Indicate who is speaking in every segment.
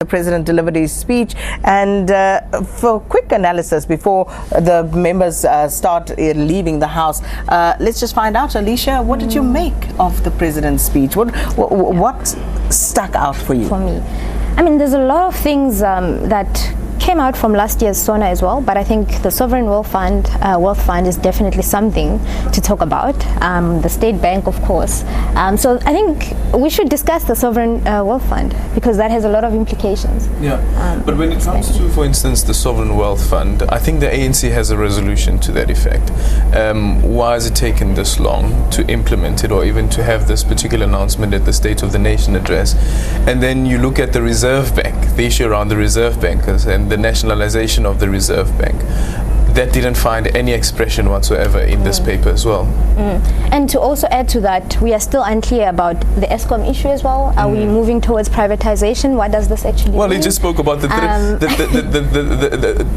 Speaker 1: The President delivered his speech, and for quick analysis before the members start leaving the House, let's just find out, Alicia, what did you make of the President's speech? What stuck out for you?
Speaker 2: For me, I mean, there's a lot of things that came out from last year's SONA as well, but I think the Sovereign Wealth Fund is definitely something to talk about. The State Bank, of course. So I think we should discuss the Sovereign Wealth Fund because that has a lot of implications.
Speaker 3: Yeah, but when it comes to, for instance, the Sovereign Wealth Fund, I think the ANC has a resolution to that effect. Why has it taken this long to implement it or even to have this particular announcement at the State of the Nation address? And then you look at the Reserve Bank, the issue around the Reserve Bankers and the nationalization of the Reserve Bank. That didn't find any expression whatsoever in this paper as well.
Speaker 2: And to also add to that, we are still unclear about the ESCOM issue as well. Are we moving towards privatization? What does this actually mean?
Speaker 3: He just spoke about the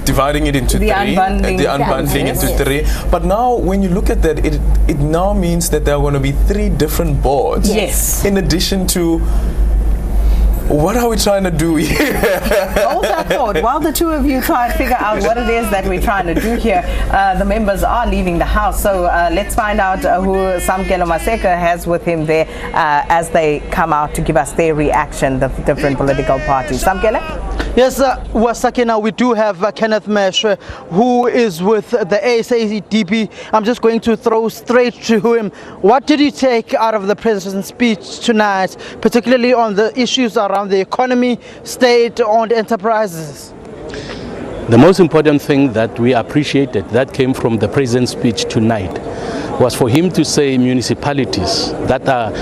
Speaker 3: dividing it into
Speaker 1: the
Speaker 3: three, the unbundling into three. But now, when you look at that, it now means that there are going to be three different boards.
Speaker 1: Yes.
Speaker 3: In addition to, what are we trying to do here?
Speaker 1: Hold that thought. While the two of you try and figure out what it is that we're trying to do here, the members are leaving the House. So let's find out who Samkelo Maseka has with him there as they come out to give us their reaction, the different political parties. Samkelo?
Speaker 4: Yes, Wasakena, we do have Kenneth Mesh, who is with the SABC. I'm just going to throw straight to him. What did you take out of the President's speech tonight, particularly on the issues around the economy, state-owned enterprises?
Speaker 5: The most important thing that we appreciated that came from the President's speech tonight was for him to say municipalities that are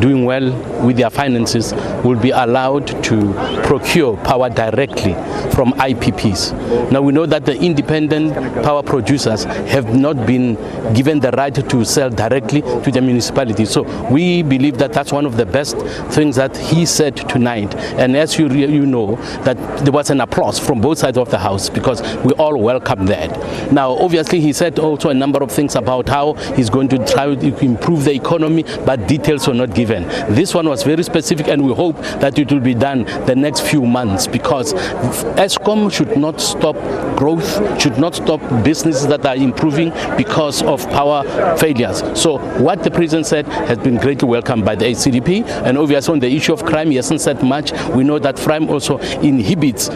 Speaker 5: doing well with their finances will be allowed to procure power directly from IPPs. Now we know that the independent power producers have not been given the right to sell directly to the municipalities. So we believe that that's one of the best things that he said tonight. And as you know, that there was an applause from both sides of the House because we all welcome that. Now obviously he said also a number of things about how he's going to try to improve the economy, but details were not given. This one was very specific, and we hope that it will be done the next few months because ESCOM should not stop growth, should not stop businesses that are improving because of power failures. So what the President said has been greatly welcomed by the ACDP, and obviously on the issue of crime he hasn't said much. We know that crime also inhibits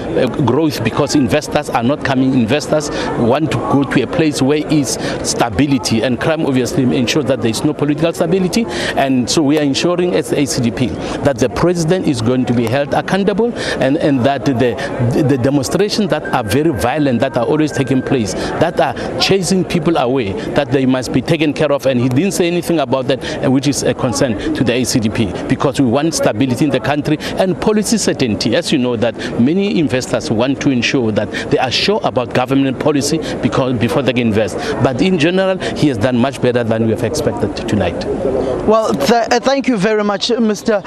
Speaker 5: growth because investors are not coming. Investors want to go to a place where is stability, and crime obviously ensures that there is no political stability. And so we are ensuring as the ACDP that the President is going to be held accountable, and that the demonstrations that are very violent, that are always taking place, that are chasing people away, that they must be taken care of. And he didn't say anything about that, which is a concern to the ACDP, because we want stability in the country and policy certainty. As you know, that many investors want to ensure that they are sure about government policy before they can invest. But in general, he has done much better than we have expected tonight.
Speaker 4: Well, thank you very much, Mr.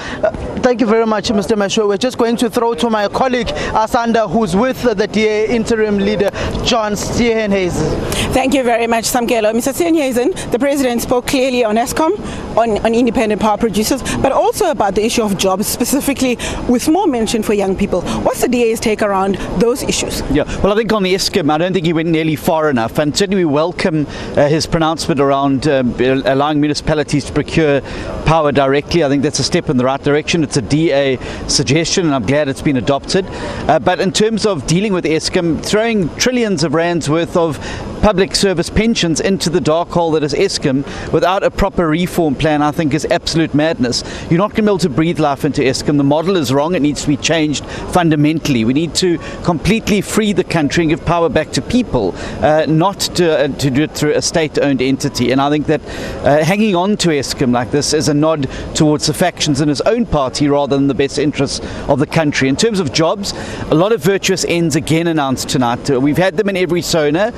Speaker 4: Mesho. We're just going to throw to my colleague Asanda, who's with the DA interim leader, John Steenhuisen.
Speaker 6: Thank you very much, Samkelo. Mr. Steenhuisen, the President spoke clearly on ESCOM, on independent power producers, but also about the issue of jobs, specifically with more mention for young people. What's the DA's take around those issues?
Speaker 7: Yeah, well, I think on the ESCOM, I don't think he went nearly far enough, and certainly we welcome his pronouncement around allowing municipalities to procure power directly. I think that's a step in the right direction. It's a DA suggestion, and I'm glad it's been adopted. But in terms of dealing with ESCOM, throwing trillions of rands worth of public service pensions into the dark hole that is ESCOM without a proper reform plan, I think is absolute madness. You're not going to be able to breathe life into ESCOM. The model is wrong. It needs to be changed fundamentally. We need to completely free the country and give power back to people, not to do it through a state-owned entity. And I think that hanging on to ESCOM like this is a nod towards the factions in his own party rather than the best interests of the country. In terms of jobs, a lot of virtuous ends again announced tonight. We've had them in every SONA.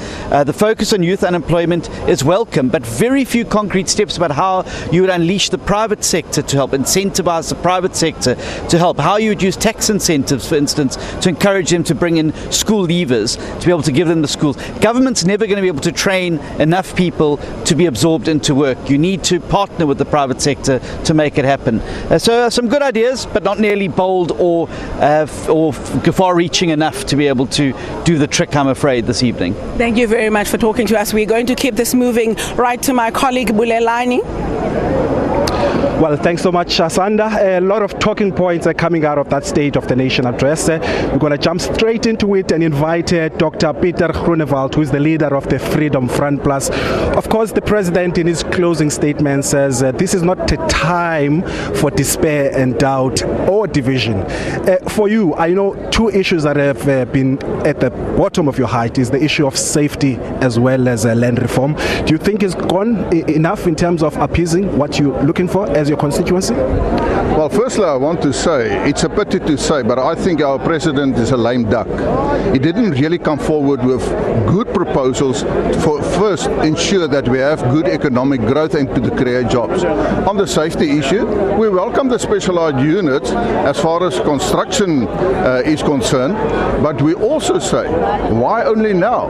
Speaker 7: The focus on youth unemployment is welcome, but very few concrete steps about how you would unleash the private sector to help, incentivize the private sector to help, how you would use tax incentives, for instance, to encourage them to bring in school leavers, to be able to give them the schools. Government's never going to be able to train enough people to be absorbed into work. You need to partner with the private sector to make it happen. So some good ideas, but not nearly bold or far-reaching enough to be able to do the trick, I'm afraid, this evening.
Speaker 6: Thank you very much for talking to us. We're going to keep this moving. Right to my colleague Bulelani.
Speaker 8: Well, thanks so much, Sanda. A lot of talking points are coming out of that State of the Nation address. We're going to jump straight into it and invite Dr. Pieter Groenewald, who is the leader of the Freedom Front Plus. Of course, the president in his closing statement says this is not a time for despair and doubt or division. For you, I know two issues that have been at the bottom of your heart is the issue of safety as well as land reform. Do you think it's gone enough in terms of appeasing what you're looking for as your constituency?
Speaker 9: Well, firstly, I want to say, it's a pity to say, but I think our president is a lame duck. He didn't really come forward with good proposals for first ensure that we have good economic growth and to create jobs. On the safety issue, we welcome the specialized units as far as construction is concerned, but we also say, why only now?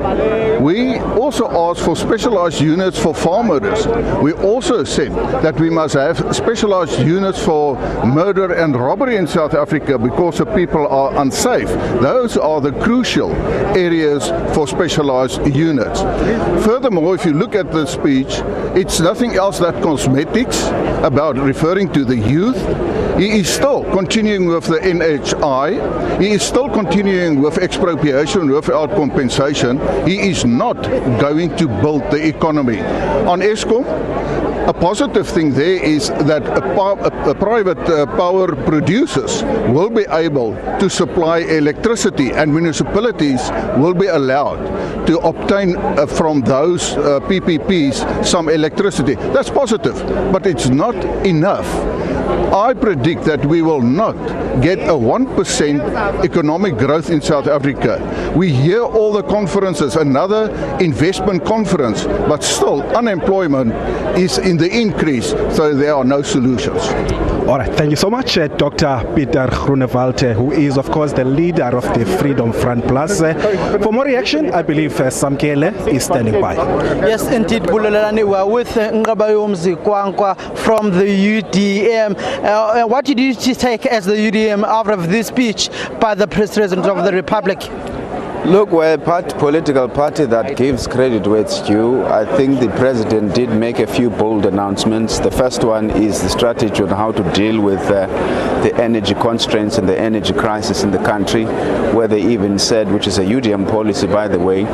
Speaker 9: We also ask for specialized units for farmers. We also said that we must have specialized units for murder and robbery in South Africa because the people are unsafe. Those are the crucial areas for specialized units. Furthermore, if you look at the speech, it's nothing else than cosmetics about referring to the youth. He is still continuing with the NHI. He is still continuing with expropriation without compensation. He is not going to build the economy. On Eskom, a positive thing there is that private power producers will be able to supply electricity and municipalities will be allowed to obtain from those PPPs some electricity. That's positive, but it's not enough. I predict that we will not get a 1% economic growth in South Africa. We hear all the conferences, another investment conference, but still unemployment is in the increase, so there are no solutions.
Speaker 8: All right, thank you so much, Dr. Pieter Groenewald, who is, of course, the leader of the Freedom Front Plus. For more reaction, I believe Samkele is standing by.
Speaker 4: Yes, indeed, Bulelani, we are with Ngabayo Mzikwankwa from the UDM. What did you take as the UDM out of this speech by the President of the Republic?
Speaker 10: Look, we're a political party that gives credit where it's due. I think the President did make a few bold announcements. The first one is the strategy on how to deal with the energy constraints and the energy crisis in the country, where they even said, which is a UDM policy by the way,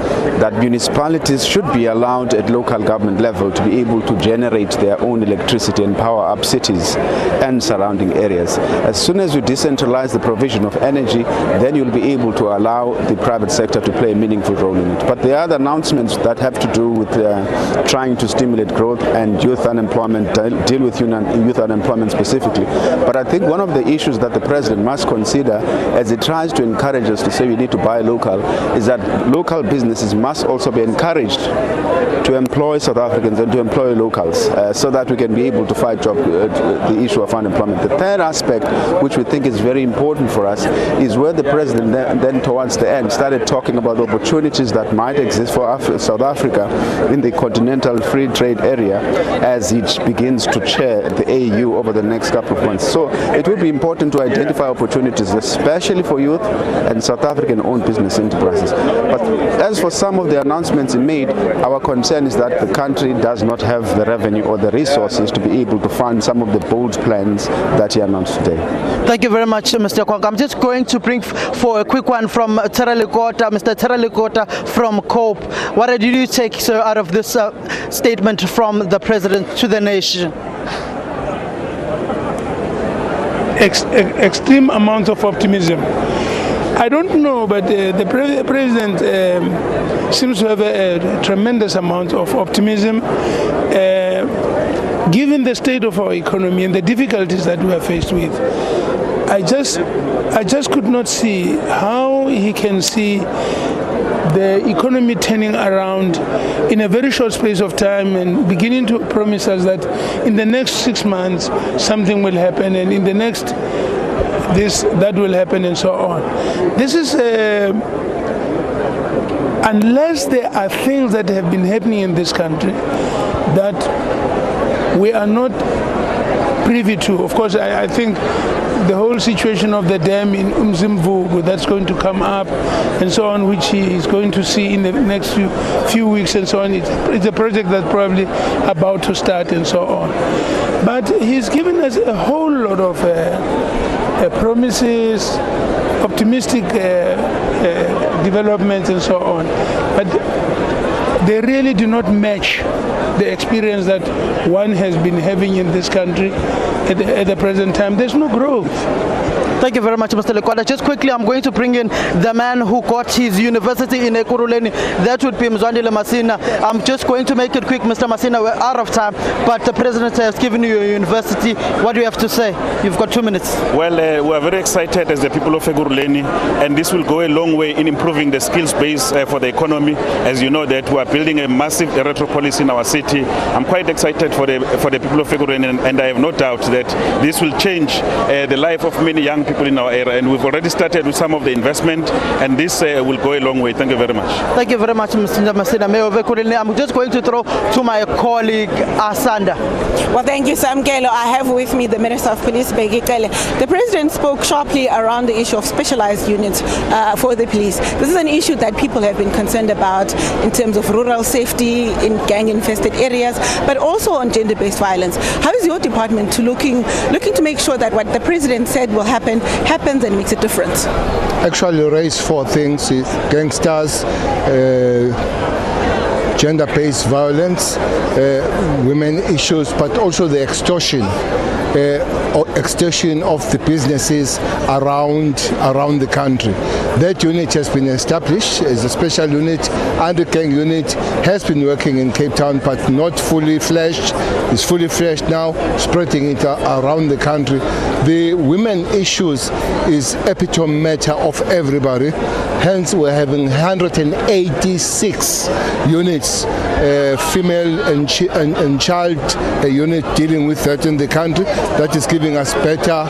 Speaker 10: that municipalities should be allowed at local government level to be able to generate their own electricity and power up cities and surrounding areas. As soon as you decentralize the provision of energy, then you'll be able to allow the private sector to play a meaningful role in it. But there are other announcements that have to do with trying to stimulate growth and youth unemployment, deal with youth unemployment specifically. But I think one of the issues that the President must consider as he tries to encourage us to say we need to buy local is that local businesses must also be encouraged to employ South Africans and to employ locals so that we can be able to fight the issue of unemployment. The third aspect, which we think is very important for us, is where the President then towards the end started talking about the opportunities that might exist for South Africa in the continental free trade area as it begins to chair the AU over the next couple of months. So it will be important to identify opportunities, especially for youth and South African-owned business enterprises. But as for some of the announcements he made, our concern is that the country does not have the revenue or the resources to be able to fund some of the bold plans that he announced today.
Speaker 4: Thank you very much, Mr. Kwanga. I'm just going to bring for a quick one from Mr. Teralikota from COPE. What did you take, sir, out of this statement from the President to the nation?
Speaker 11: Extreme amounts of optimism. I don't know, but the President seems to have a tremendous amount of optimism. Given the state of our economy and the difficulties that we are faced with, I just could not see how he can see the economy turning around in a very short space of time and beginning to promise us that in the next 6 months something will happen, and in the next that will happen, and so on. This is unless there are things that have been happening in this country that we are not privy to. Of course, I think the whole situation of the dam in Umzimvubu that's going to come up and so on, which he is going to see in the next few weeks and so on. It's a project that's probably about to start and so on. But he's given us a whole lot of promises, optimistic developments and so on. But they really do not match the experience that one has been having in this country at the present time. There's no growth.
Speaker 4: Thank you very much, Mr. Lekwala. Just quickly, I'm going to bring in the man who got his university in Ekurhuleni. That would be Mzwandile Masina. I'm just going to make it quick, Mr. Masina. We're out of time, but the president has given you a university. What do you have to say? You've got 2 minutes.
Speaker 12: Well, we are very excited as the people of Ekurhuleni, and this will go a long way in improving the skills base for the economy. As you know, that we are building a massive electropolis in our city. I'm quite excited for the people of Ekurhuleni, and I have no doubt that this will change the life of many young people in our area, and we've already started with some of the investment, and this will go a long way. Thank you very much.
Speaker 4: Thank you very much, Mr. Masina, Mayor of Ekurhuleni. I'm just going to throw to my colleague Asanda.
Speaker 6: Well, thank you, Samkelo. I have with me the Minister of Police, Bheki Cele. The President spoke sharply around the issue of specialized units for the police. This is an issue that people have been concerned about in terms of rural safety, in gang-infested areas, but also on gender-based violence. How is your department looking to make sure that what the President said will happens and makes a difference?
Speaker 9: Actually raised 4 things: gangsters, gender-based violence, women issues, but also the extortion of the businesses around the country. That unit has been established as a special unit, anti-gang unit, has been working in Cape Town but not fully fledged. It's fully fledged now, spreading it around the country. The women issues is epitome matter of everybody. Hence we're having 186 units, female and child unit dealing with that in the country. That is giving us better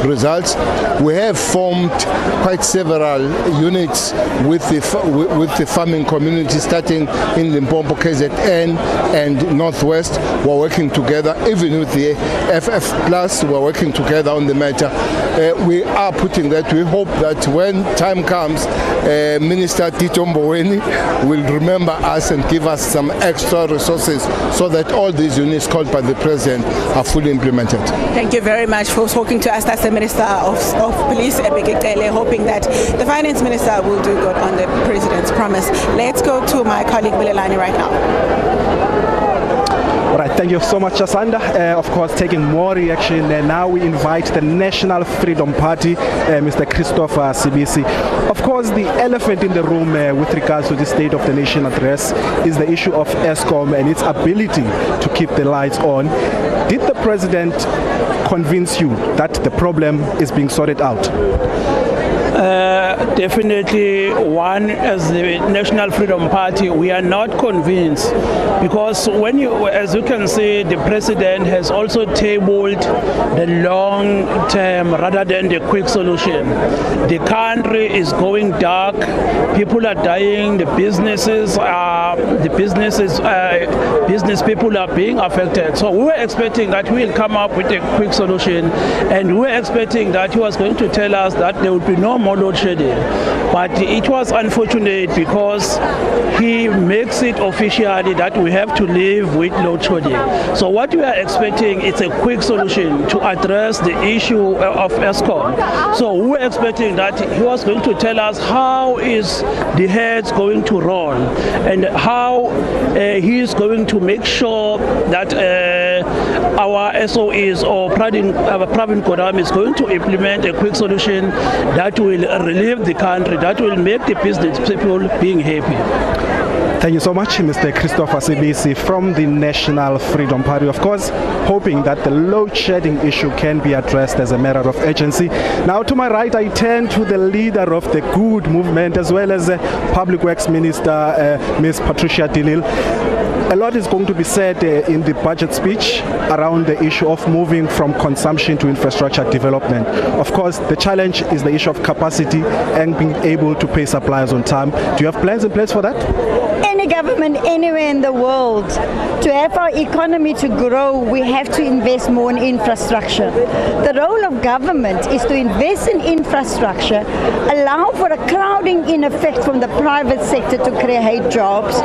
Speaker 9: results. We have formed quite several units with the farming community, starting in Limpopo, KZN and Northwest. We're working together, even with the FF Plus, we're working together on the matter. We are putting that. We hope that when time comes, Minister Tito Mboweni will remember us and give us some extra resources so that all these units called by the President are fully implemented.
Speaker 6: Thank you very much for talking to us. That's the Minister of Police, Bheki Cele, hoping that the Finance Minister will do good on the President's promise. Let's go to my colleague Bilelani right now.
Speaker 8: All right, thank you so much, Asanda. Of course, taking more reaction. Now we invite the National Freedom Party, Mr. Christopher SABC. Of course, the elephant in the room with regards to the State of the Nation address is the issue of Eskom and its ability to keep the lights on. Did the President convince you that the problem is being sorted out?
Speaker 13: Definitely, one, as the National Freedom Party, we are not convinced, because as you can see, the President has also tabled the long term rather than the quick solution. The country is going dark, people are dying, business people are being affected. So we were expecting that we will come up with a quick solution, and we were expecting that he was going to tell us that there would be no more load shedding. But it was unfortunate because he makes it officially that we have to live with load shedding. So what we are expecting is a quick solution to address the issue of Eskom. So we were expecting that he was going to tell us how is the heads going to roll and how he is going to make sure that our SOEs or Pravin Gordhan is going to implement a quick solution that will relieve the country, that will make the business people being happy.
Speaker 8: Thank you so much, Mr. Christopher SABC from the National Freedom Party. Of course, hoping that the load shedding issue can be addressed as a matter of urgency. Now, to my right, I turn to the leader of the Good movement, as well as Public Works Minister, Ms. Patricia de Lille. A lot is going to be said in the budget speech around the issue of moving from consumption to infrastructure development. Of course, the challenge is the issue of capacity and being able to pay suppliers on time. Do you have plans in place for that?
Speaker 14: Any government anywhere in the world, to have our economy to grow, we have to invest more in infrastructure. The role of government is to invest in infrastructure, allow for a crowding in effect from the private sector to create jobs,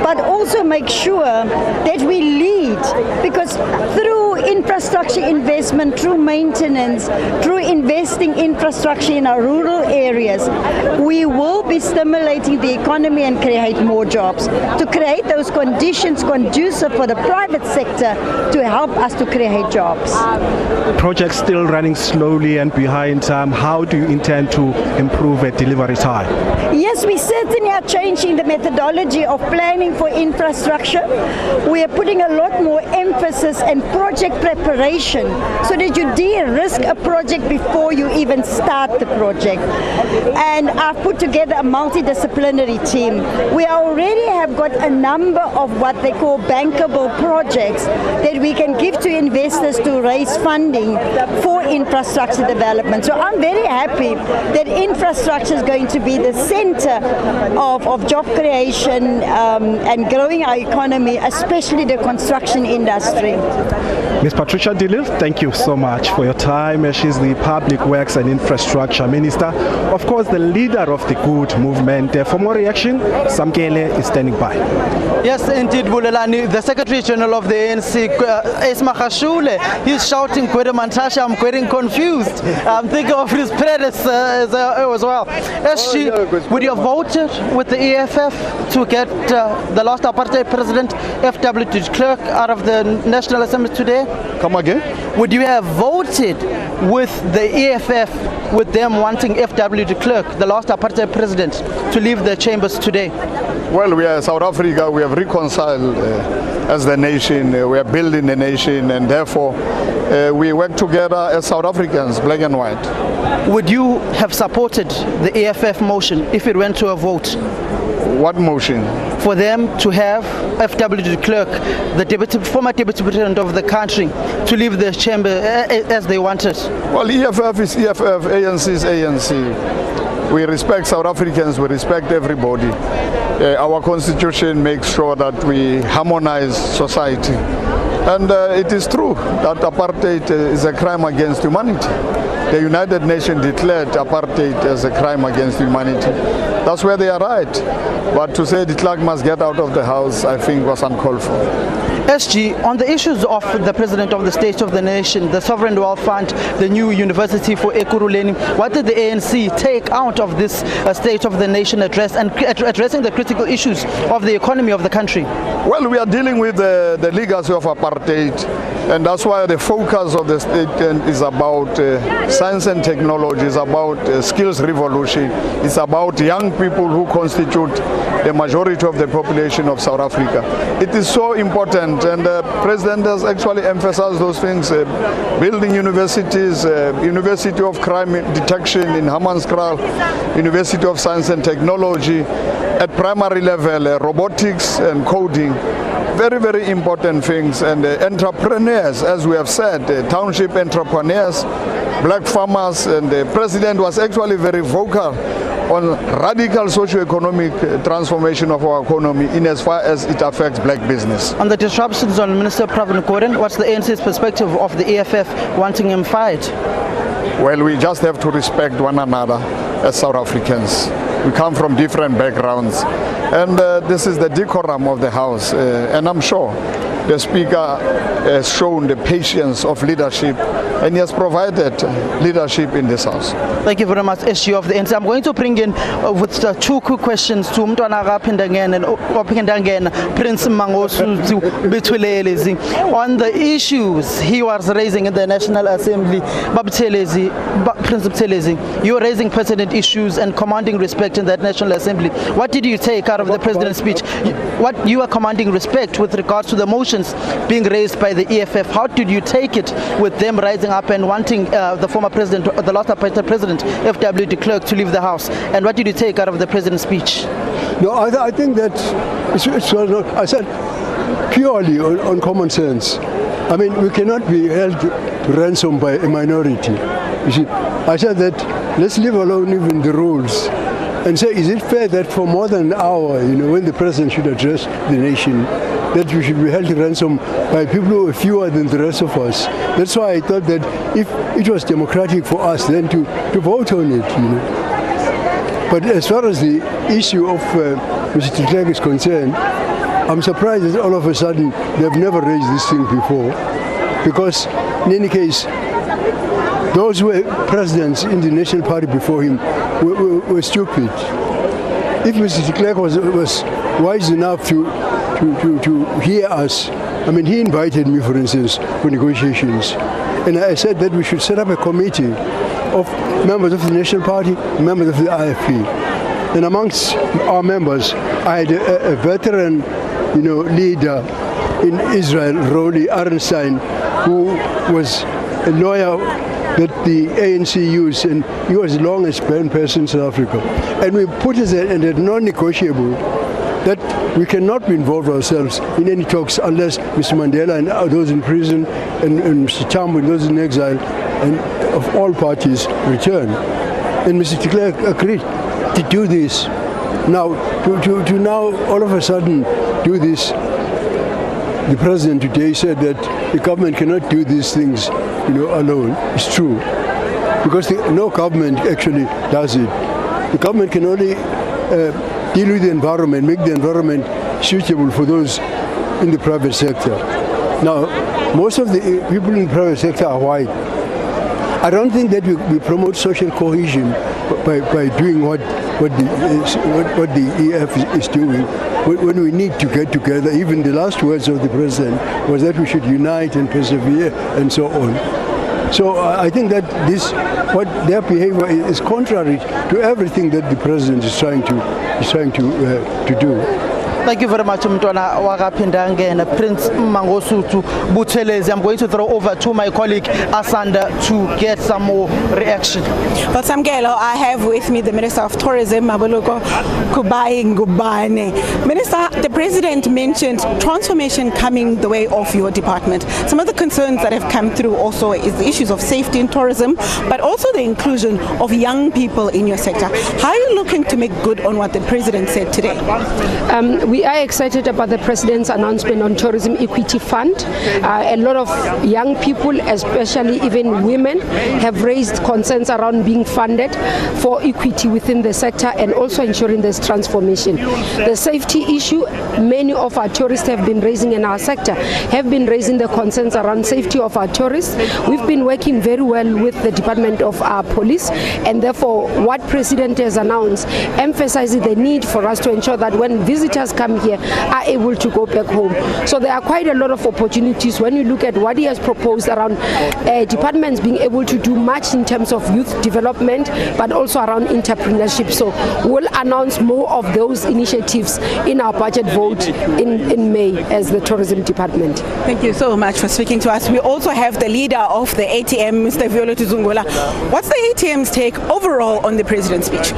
Speaker 14: but also make sure that we lead, because through infrastructure investment, through maintenance, through investing infrastructure in our rural areas, we will be stimulating the economy and create more jobs. To create those conditions conducive for the private sector to help us to create jobs.
Speaker 8: Projects still running slowly and behind time. How do you intend to improve delivery time?
Speaker 14: Yes, we certainly are changing the methodology of planning for infrastructure. We are putting a lot more emphasis and project preparation so that you de-risk a project before you even start the project. And I've put together a multidisciplinary team. We already have got a number of what they call bankable projects that we can give to investors to raise funding for infrastructure development. So I'm very happy that infrastructure is going to be the center of job creation and growing our economy, especially the construction industry.
Speaker 8: Ms. Patricia de Lille, thank you so much for your time. She's the Public Works and Infrastructure Minister. Of course, the leader of the Good movement. For more reaction, Samkele is standing by.
Speaker 4: Yes, indeed, Bulelani, the Secretary General of the ANC, Esma Khashule, he's shouting, Kwere Mantasha, I'm getting confused. I'm thinking of his predecessor as well. Would you have voted with the EFF to get the last apartheid president, F.W. de Klerk, out of the National Assembly today?
Speaker 9: Come again?
Speaker 4: Would you have voted with the EFF, with them wanting F.W. de Klerk, the last apartheid president, to leave the chambers today?
Speaker 9: Well, we are South Africa. We have reconciled as the nation. We are building the nation, and therefore we work together as South Africans, black and white.
Speaker 4: Would you have supported the EFF motion if it went to a vote?
Speaker 9: What motion?
Speaker 4: For them to have F.W. de Klerk, the former deputy president of the country, to leave the chamber as they wanted.
Speaker 9: Well, EFF is EFF, ANC is ANC. We respect South Africans, we respect everybody. Our constitution makes sure that we harmonize society. And it is true that apartheid is a crime against humanity. The United Nations declared apartheid as a crime against humanity. That's where they are right. But to say de Klerk must get out of the house, I think was uncalled for.
Speaker 4: SG, on the issues of the President of the State of the Nation, the Sovereign Wealth Fund, the new university for Ekurhuleni, what did the ANC take out of this State of the Nation address and addressing the critical issues of the economy of the country?
Speaker 9: Well, we are dealing with the legacy of apartheid, and that's why the focus of the state is about science and technology, it's about skills revolution, it's about young people who constitute the majority of the population of South Africa. It is so important, and the President has actually emphasized those things, building universities, University of Crime Detection in Hammanskraal, University of Science and Technology, at primary level, robotics and coding. Very, very important things. And entrepreneurs, as we have said, township entrepreneurs, black farmers, and the President was actually very vocal on radical socio-economic transformation of our economy in as far as it affects black business.
Speaker 4: On the disruptions on Minister Pravin Gordhan, what's the ANC's perspective of the EFF wanting him fired?
Speaker 9: Well, we just have to respect one another as South Africans. We come from different backgrounds, and this is the decorum of the House, and I'm sure the Speaker has shown the patience of leadership
Speaker 15: and he has provided leadership in this house.
Speaker 4: Thank you very much, SG of the ANC. I'm going to bring in with two quick questions to Mntwana Rapindangen and Prince Mangosuthu Betwelelezi on the issues he was raising in the National Assembly. Prince Buthelezi, you were raising pertinent issues and commanding respect in that National Assembly. What did you take out of the President's speech? What you are commanding respect with regards to the motions being raised by the EFF. How did you take it with them rising up and wanting the former president, the last appointed president, F.W. de Klerk, to leave the House? And what did you take out of the President's speech?
Speaker 16: No, I think that I said purely on common sense. I mean, we cannot be held to ransom by a minority. You see, I said that let's leave alone even the rules and say, is it fair that for more than an hour, when the president should address the nation, that we should be held to ransom by people who are fewer than the rest of us? That's why I thought that if it was democratic for us then to vote on it, But as far as the issue of Mr. de Klerk is concerned, I'm surprised that all of a sudden they've never raised this thing before, because in any case, those who were presidents in the National Party before him were stupid. If Mr. de Klerk was wise enough to hear us, I mean, he invited me, for instance, for negotiations, and I said that we should set up a committee of members of the National Party, members of the IFP. And amongst our members, I had a veteran, leader in Israel, Roli Arenstein, who was a lawyer that the ANC used, and he was the longest person in South Africa. And we put it as a non-negotiable that we cannot be involved ourselves in any talks unless Mr. Mandela and those in prison and Mr. Tambo and those in exile and of all parties return. And Mr. de Klerk agreed to do this. Now, to now all of a sudden do this, the president today said that the government cannot do these things, alone. It's true, because no government actually does it. The government can only deal with the environment, make the environment suitable for those in the private sector. Now, most of the people in the private sector are white. I don't think that we promote social cohesion by doing what the EF is doing. When we need to get together, even the last words of the president was that we should unite and persevere and so on. So I think that what their behavior is contrary to everything that the president is trying to do.
Speaker 4: Thank you very much, Mntwana Wakapindange and Prince Mangosuthu Buthelezi. I'm going to throw over to my colleague Asanda to get some more reaction.
Speaker 6: Well, Samkelo, I have with me the Minister of Tourism, Mabuluko Kubai Ngubane. Minister, the President mentioned transformation coming the way of your department. Some of the concerns that have come through also is the issues of safety in tourism, but also the inclusion of young people in your sector. How are you looking to make good on what the President said today?
Speaker 17: We are excited about the President's announcement on Tourism Equity Fund. A lot of young people, especially even women, have raised concerns around being funded for equity within the sector and also ensuring there's transformation. The safety issue, many of our tourists have been raising in our sector, have been raising the concerns around safety of our tourists. We've been working very well with the Department of Police, and therefore what President has announced emphasizes the need for us to ensure that when visitors come here are able to go back home. So there are quite a lot of opportunities when you look at what he has proposed around departments being able to do much in terms of youth development, but also around entrepreneurship. So we'll announce more of those initiatives in our budget vote in May as the tourism department.
Speaker 6: Thank you so much for speaking to us. We also have the leader of the ATM, Mr. Violet Zungola. What's the ATM's take overall on the President's speech?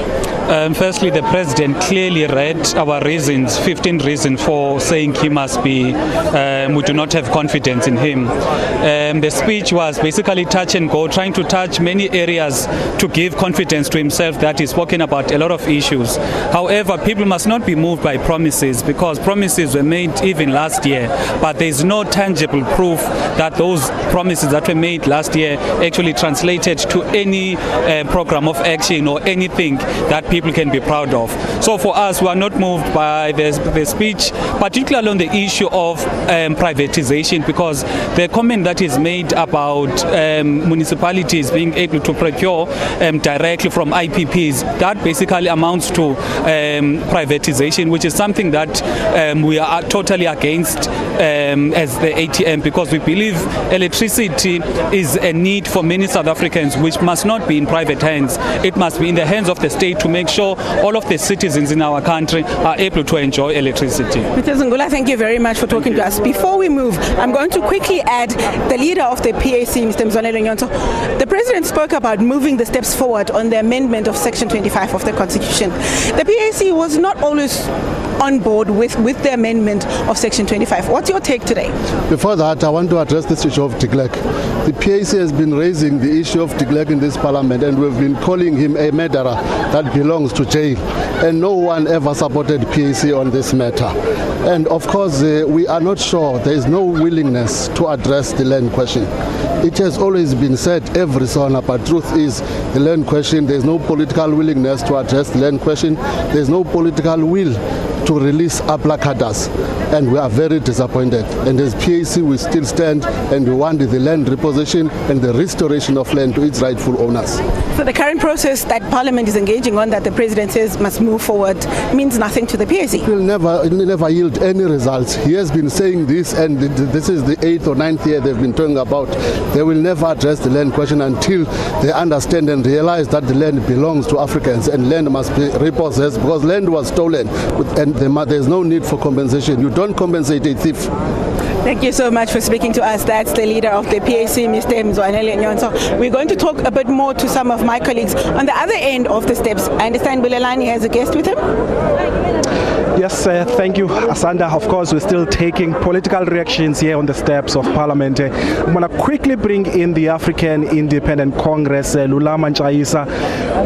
Speaker 18: Firstly, the President clearly read our reasons, 15 reasons for saying he must be, we do not have confidence in him. The speech was basically touch and go, trying to touch many areas to give confidence to himself that he's spoken about a lot of issues. However, people must not be moved by promises, because promises were made even last year, but there is no tangible proof that those promises that were made last year actually translated to any program of action or anything that people can be proud of. So for us, we are not moved by the the speech, particularly on the issue of privatization, because the comment that is made about municipalities being able to procure directly from IPPs, that basically amounts to privatization, which is something that we are totally against as the ATM, because we believe electricity is a need for many South Africans, which must not be in private hands. It must be in the hands of the state to make sure all of the citizens in our country are able to enjoy electricity.
Speaker 6: Mr. Zungula, thank you very much for talking to us. Before we move, I'm going to quickly add the leader of the PAC, Mr. Mzwanele Nyonto. The President spoke about moving the steps forward on the amendment of Section 25 of the Constitution. The PAC was not always on board with the amendment of Section 25. What's your take today?
Speaker 19: Before that, I want to address this issue of de Klerk. The PAC has been raising the issue of de Klerk in this parliament, and we've been calling him a murderer that belongs to jail. And no one ever supported PAC on this matter. And of course, we are not sure, there is no willingness to address the land question. It has always been said every sauna, but truth is the land question, there is no political willingness to address the land question. There is no political will to release aplacadas, and we are very disappointed. And as PAC, we still stand and we want the land repossession and the restoration of land to its rightful owners.
Speaker 6: So the current process that Parliament is engaging on, that the President says must move forward, means nothing to the PAC?
Speaker 19: It will never yield any results. He has been saying this, and this is the 8th or 9th year they've been talking about. They will never address the land question until they understand and realize that the land belongs to Africans and land must be repossessed, because land was stolen and there's no need for compensation. You don't compensate a thief.
Speaker 6: Thank you so much for speaking to us. That's the leader of the PAC, Mr. Mzwanele Nyonto. We're going to talk a bit more to some of my colleagues on the other end of the steps. I understand Bulelani has a guest with him.
Speaker 8: Yes, thank you, Asanda. Of course, we're still taking political reactions here on the steps of Parliament. I'm going to quickly bring in the African Independent Congress, Lulama Nchaisa,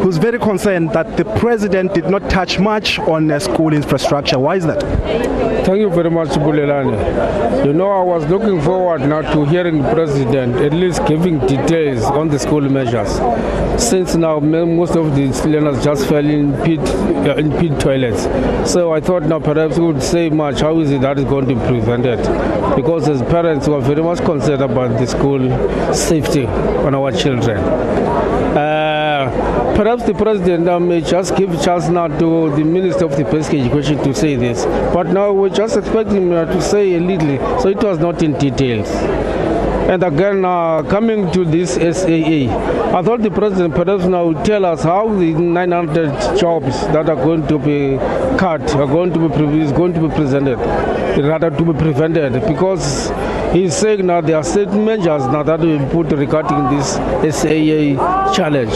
Speaker 8: who's very concerned that the President did not touch much on school infrastructure. Why is that?
Speaker 20: Thank you very much, Bulelani. You know, I was looking forward now to hearing the President at least giving details on the school measures. Since now most of the learners just fell in pit toilets. So I thought now perhaps we would say much, how is it that is going to be prevented? Because as parents, we are very much concerned about the school safety on our children. Perhaps the President may just give a chance now to the Minister of the Basic Education to say this. But now we're just expecting him to say a little, so it was not in details. And again, coming to this SAA, I thought the President perhaps now would tell us how the 900 jobs that are going to be cut are going to be presented, rather to be prevented, because he's saying now there are certain measures now that will be put regarding this SAA challenge.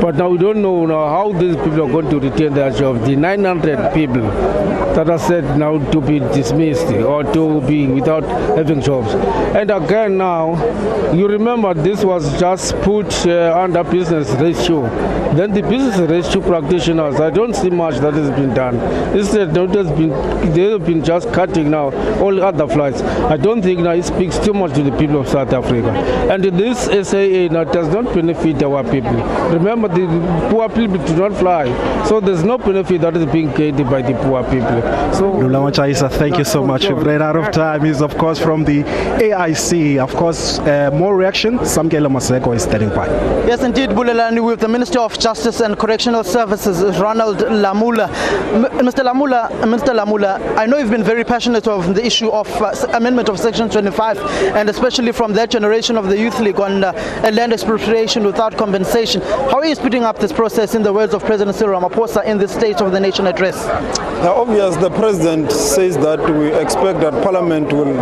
Speaker 20: But now we don't know now how these people are going to retain their jobs. The 900 people that are said now to be dismissed or to be without having jobs. And again now, you remember this was just put under business ratio. Then the business ratio practitioners, I don't see much that has been done. Instead, they have been just cutting now all other flights. I don't think now it speaks too much to the people of South Africa. And this SAA now does not benefit our people. Remember, the poor people do not fly. So there's no benefit that is being gained by the poor people. So,
Speaker 8: Lulama Nchaisa, thank you so much. We've ran out of time. Is of course from the AIC. Of course, more reaction. Samkelo Maseko is standing by.
Speaker 4: Yes, indeed, Bulelani, with the Minister of Justice and Correctional Services, Ronald Lamula. Mr. Lamula, I know you've been very passionate on the issue of amendment of Section 25, and especially from that generation of the Youth League on land expropriation without compensation. How are you speeding up this process, in the words of President Cyril Ramaphosa in the State of the Nation address?
Speaker 21: Now, obvious, the President says that we expect that Parliament will,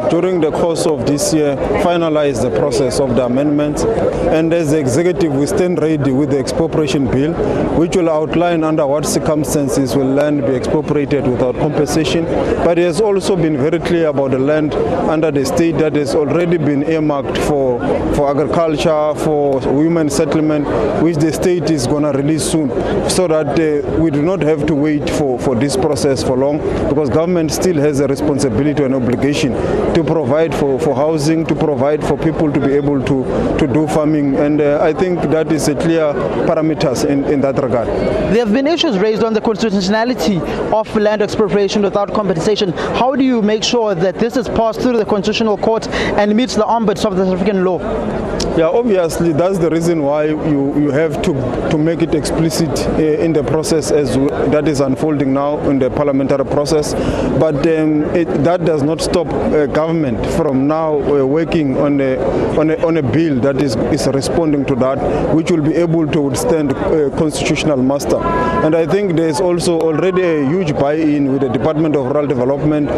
Speaker 21: during the course of this year, finalize the process of the amendments. And as the Executive, we stand ready with the expropriation bill, which will outline under what circumstances will land be expropriated without compensation. But he has also been very clear about the land under the state that has already been earmarked for agriculture, for human settlement, which the state is going to release soon, so that we do not have to wait for this process for long, because government still has a responsibility and obligation to provide for housing, to provide for people to be able to do farming, and I think that is a clear parameters in that regard.
Speaker 4: There have been issues raised on the constitutionality of land expropriation without compensation. How do you make sure that this is passed through the Constitutional Court and meets the ombuds of the South African law?
Speaker 21: Yeah, obviously that's the reason why you have to make it explicit in the process as that is unfolding now in the parliamentary process. But that does not stop government from now working on a bill that is responding to that, which will be able to withstand constitutional muster. And I think there's also already a huge buy-in with the Department of Rural Development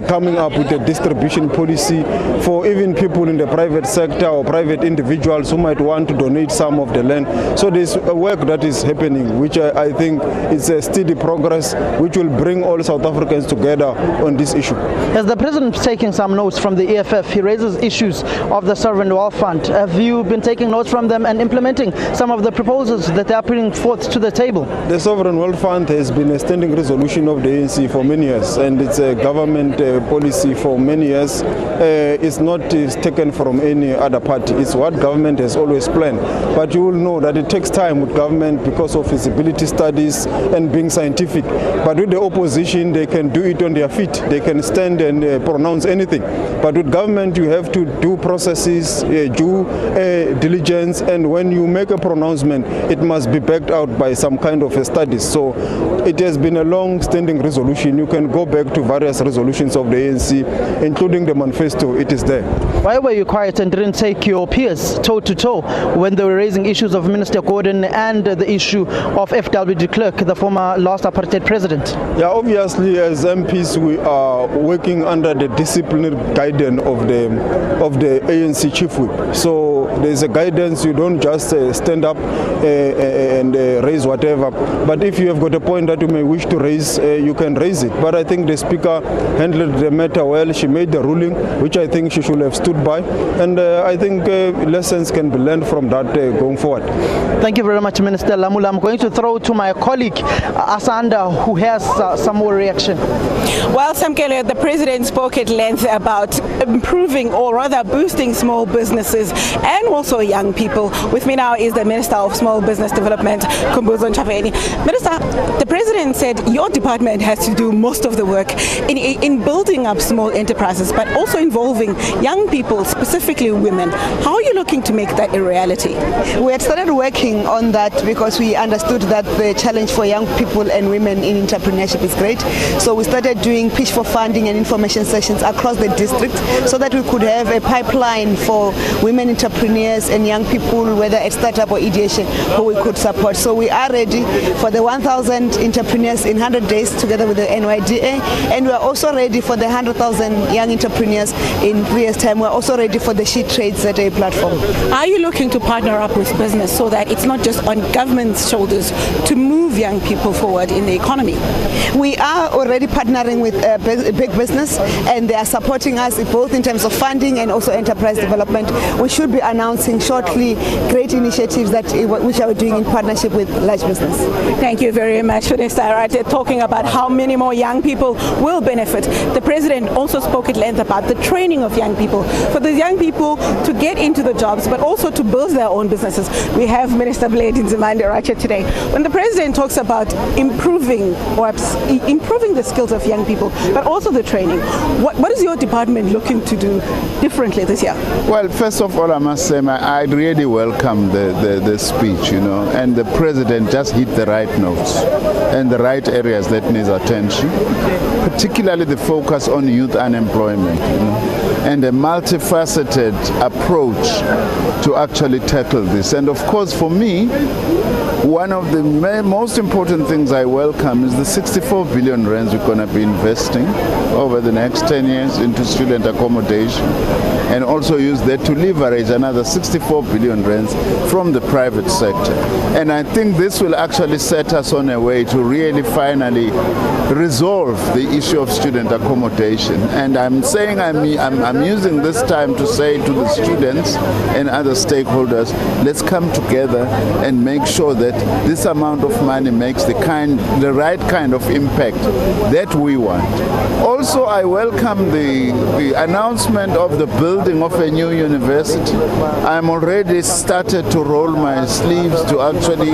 Speaker 21: coming up with a distribution policy for even people in the private sector or private individuals who might want to donate some of the land. So there's a work that is happening, which I think is a steady progress, which will bring all South Africans together on this issue.
Speaker 4: As the President is taking some notes from the EFF, he raises issues of the Sovereign Wealth Fund. Have you been taking notes from them and implementing some of the proposals that they are putting forth to the table?
Speaker 21: The Sovereign Wealth Fund has been a standing resolution of the ANC for many years, and it's a government policy for many years. It's not taken from any other party. It's what government has always planned. But you will know that it takes time with government because of feasibility studies and being scientific. But with the opposition, they can do it on their feet. They can stand and pronounce anything. But with government, you have to do processes, due diligence, and when you make a pronouncement, it must be backed out by some kind of a study. So it has been a long-standing resolution. You can go back to various resolutions of the ANC, including the manifesto. It is there.
Speaker 4: Why were you quiet and didn't take your peers toe-to-toe when they were raising issues of Minister Gordon and the issue of FW de Klerk, the former last apartheid president?
Speaker 21: Yeah, obviously as MPs we are working under the disciplinary guidance of the ANC chief whip. So there's a guidance. You don't just stand up and raise whatever. But if you have got a point that you may wish to raise, you can raise it. But I think the speaker handled the matter well. She made the ruling, which I think she should have stood by. And I think lessons can be learned from that going forward.
Speaker 4: Thank you very much, Minister Lamula. I'm going to throw to my colleague, Asanda, who has some more reaction.
Speaker 6: Well, Samkelo, the President spoke at length about improving or rather boosting small businesses and also young people. With me now is the Minister of Small Business Development, Khumbudzo Ntshavheni. Minister, the President said your department has to do most of the work in building up small enterprises, but also involving young people, specifically women. How are you looking to make that a reality?
Speaker 2: We had started working on that because we understood that the challenge for young people and women in entrepreneurship is great. So we started doing pitch for funding and information sessions across the district so that we could have a pipeline for women entrepreneurs and young people, whether at startup or ideation, who we could support. So we are ready for the 1,000 entrepreneurs in 100 days together with the NYDA, and we are also ready for the 100,000 young entrepreneurs in 3 years' time. We're also ready for the She Trades ZA platform.
Speaker 6: Are you looking to partner up with business so that it's not just on government's shoulders to move young people forward in the economy?
Speaker 2: We are already partnering with big business, and they are supporting us both in terms of funding and also enterprise development. We should be announcing shortly great initiatives which are doing in partnership with large business.
Speaker 6: Thank you very much, Minister. Talking about how many more young people will benefit. The President also spoke at length about the training of young people, for the young people to get into the jobs, but also to build their own businesses. We have Minister Blade Nzimande right here today. When the President talks about improving the skills of young people, but also the training, what is your department looking to do differently this year?
Speaker 10: Well, first of all, I must say I really welcome the speech, and the President just hit the right notes and the right areas that needs attention, particularly the focus on youth unemployment, and a multifaceted approach to actually tackle this. And of course, for me, one of the most important things I welcome is the 64 billion rands we're going to be investing over the next 10 years into student accommodation, and also use that to leverage another 64 billion rands from the private sector. And I think this will actually set us on a way to really finally resolve the issue of student accommodation. And I'm saying I'm using this
Speaker 3: this time to say to the students and other stakeholders, let's come together and make sure that this amount of money makes the right kind of impact that we want. Also, I welcome the announcement of the building of a new university. I'm already started to roll my sleeves to actually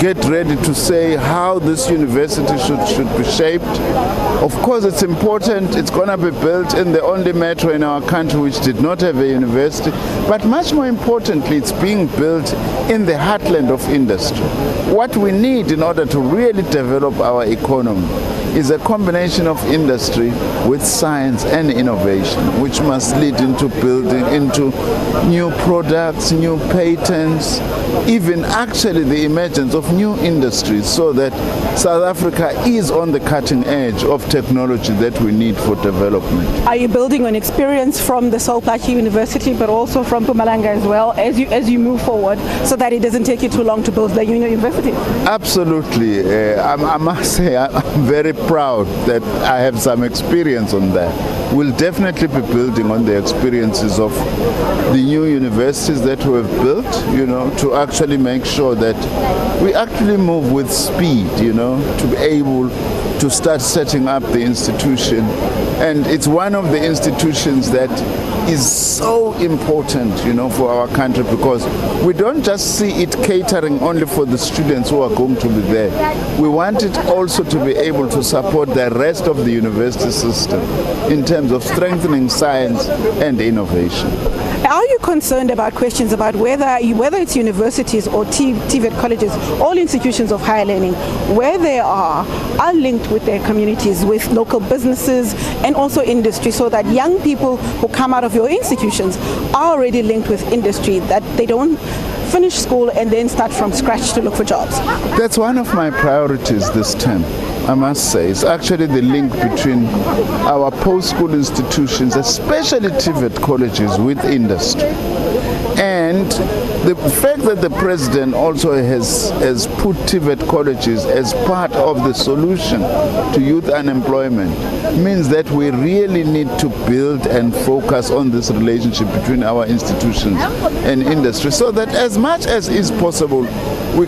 Speaker 3: get ready to say how this university should be shaped. Of course, it's important. It's going to be built in the only metro in our country which did not have a university. But much more importantly, it's being built in the heartland of industry. What we need in order to really develop our economy is a combination of industry with science and innovation, which must lead into building into new products, new patents, even actually the emergence of new industries, so that South Africa is on the cutting edge of technology that we need for development.
Speaker 6: Are you building on experience from the Sol Plaatje University, but also from Mpumalanga as well, as you move forward, so that it doesn't take you too long to build the university?
Speaker 3: Absolutely. I must say I'm very proud that I have some experience on that. We'll definitely be building on the experiences of the new universities that we have built, to actually make sure that we actually move with speed, to be able to start setting up the institution. And it's one of the institutions that is so important, for our country, because we don't just see it catering only for the students who are going to be there. We want it also to be able to support the rest of the university system in terms of strengthening science and innovation.
Speaker 6: Are you concerned about questions about whether it's universities or TVET colleges, all institutions of higher learning, where they are linked with their communities, with local businesses and also industry, so that young people who come out of your institutions are already linked with industry, that they don't finish school and then start from scratch to look for jobs?
Speaker 3: That's one of my priorities this term, I must say. It's actually the link between our post-school institutions, especially TVET colleges, with industry. And the fact that the president also has put TVET colleges as part of the solution to youth unemployment means that we really need to build and focus on this relationship between our institutions and industry, so that as much as is possible, we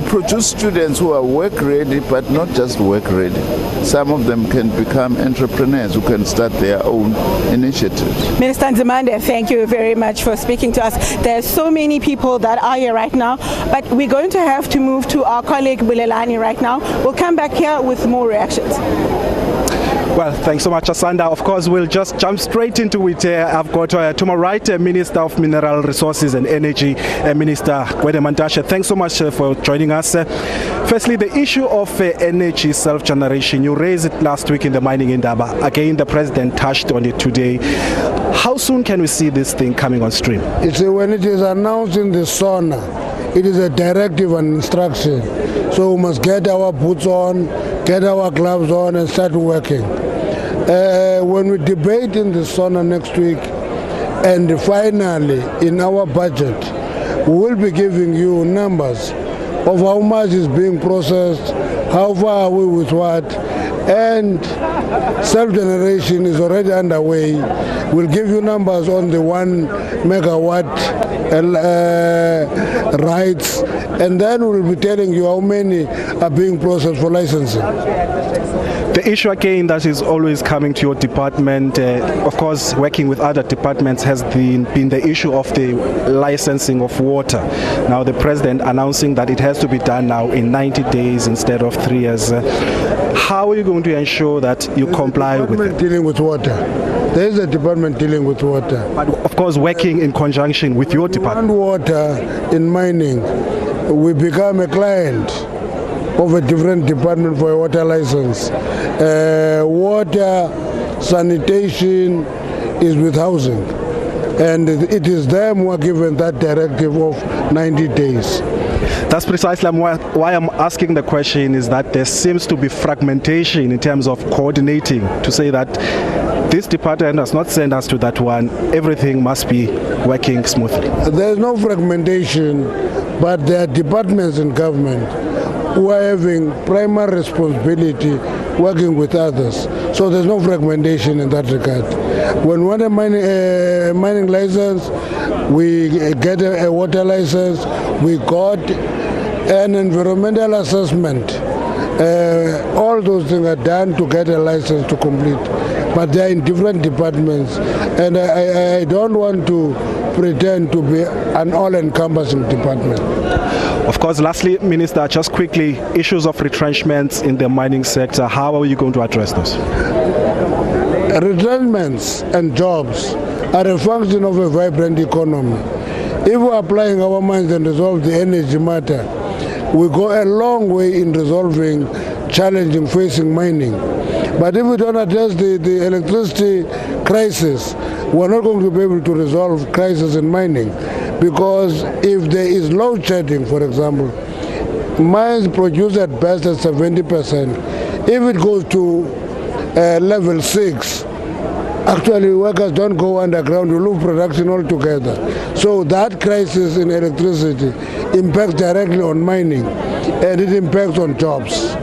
Speaker 3: produce students who are work ready, but not just work ready. Some of them can become entrepreneurs who can start their own initiatives.
Speaker 6: Minister Nzimande, thank you very much for speaking to us. There are so many people that are here right now, but we're going to have to move to our colleague Bulelani right now. We'll come back here with more reactions.
Speaker 8: Well, thanks so much, Asanda. Of course, we'll just jump straight into it. I've got to my right, Minister of Mineral Resources and Energy, Minister Gwede Mantashe. Thanks so much for joining us. Firstly, the issue of energy self-generation, you raised it last week in the Mining Indaba. Again, the President touched on it today. How soon can we see this thing coming on stream?
Speaker 22: It's when it is announced in the SONA. It is a directive and instruction. So we must get our boots on, get our gloves on and start working. When we debate in the SONA next week, and finally in our budget, we will be giving you numbers of how much is being processed, how far are we with what, and self-generation is already underway. We'll give you numbers on the 1 megawatt rights, and then we'll be telling you how many are being processed for licensing.
Speaker 8: The issue again that is always coming to your department, of course working with other departments, has been the issue of the licensing of water. Now the President announcing that it has to be done now in 90 days instead of 3 years. How are you going to ensure that you comply with it?
Speaker 22: Dealing with water. There is a department dealing with water.
Speaker 8: But of course working in conjunction with your department.
Speaker 22: Water in mining, we become a client of a different department for a water license. Water, sanitation is with housing. And it is them who are given that directive of 90 days.
Speaker 8: That's precisely why I'm asking the question, is that there seems to be fragmentation in terms of coordinating to say that this department does not send us to that one, everything must be working smoothly.
Speaker 22: There's no fragmentation, but there are departments in government who are having primary responsibility working with others. So there's no fragmentation in that regard. When we want a mining license, we get a water license, we got an environmental assessment. All those things are done to get a license to complete, but they are in different departments, and I don't want to pretend to be an all-encompassing department.
Speaker 8: Of course, lastly, Minister, just quickly, issues of retrenchments in the mining sector, how are you going to address those?
Speaker 22: Retrenchments and jobs are a function of a vibrant economy. If we're applying our minds and resolve the energy matter, we go a long way in resolving challenging facing mining. But if we don't address the electricity crisis, we're not going to be able to resolve crisis in mining. Because if there is load shedding, for example, mines produce at best at 70%. If it goes to level 6, actually workers don't go underground, we lose production altogether. So that crisis in electricity impacts directly on mining, and it impacts on jobs.